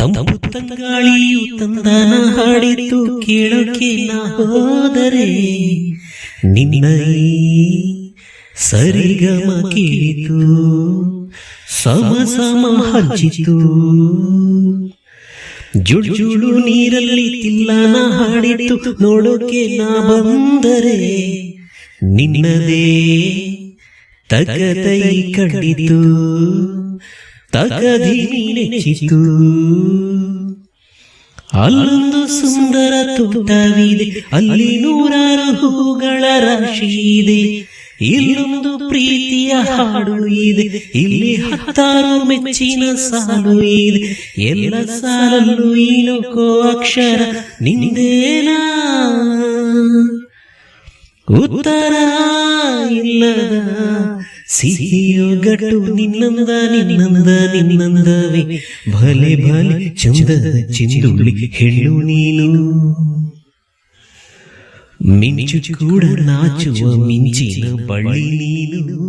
ತಂಪು ತಂಗಾಳಿಯು ತಂದನ ಹಾಡಿತು ಕೇಳೋಕೆ ನಾ ಹೋದರೆ ನಿನ್ನ ಸರಿಗಮ ಕೇಳಿತು ಸಮ ಸಮ ಹಂಚಿತು ಜುಳು ನೀರಲ್ಲಿ ತಿಲ್ಲನ ಹಾಡಿತು ನೋಡೋಕೆ ನಾ ಬಂದರೆ ನಿನ್ನದೇ ತಗದೈ ಕಂಡಿತು ತಗದಿ ನೆಚ್ಚಿತು ಅಲ್ಲೊಂದು ಸುಂದರ ತೋಟವಿದೆ ಅಲ್ಲಿ ನೂರಾರು ಹೂಗಳ ರಾಶಿ ಇದೆ ಇಲ್ಲೊಂದು ಪ್ರೀತಿಯ ಹಾಡು ಇದೆ ಇಲ್ಲಿ 10 ಮೆಚ್ಚಿನ ಸಾಲು ಇದೆ ಎಲ್ಲ ಸಾಲಲ್ಲೂ ಇಣುಕೋ ಅಕ್ಷರ ನಿಂದೇನಾ ಉತ್ತರ ಇಲ್ಲದ ಸಿಹಿಯೋ ಗಟ್ಟು ನಿನ್ನಂದ ನಿನ್ನಂದವೇ ಭಲೆ ಭಲೆ ಚಂದದ ಚಿಂದುಳ್ಳಿ ಹೆಣ್ಣು ನೀನು ಮಿಂಚು ಕೂಡ ನಾಚುವ ಮಿಂಚಿನ ಬಳ್ಳಿ ನೀನು.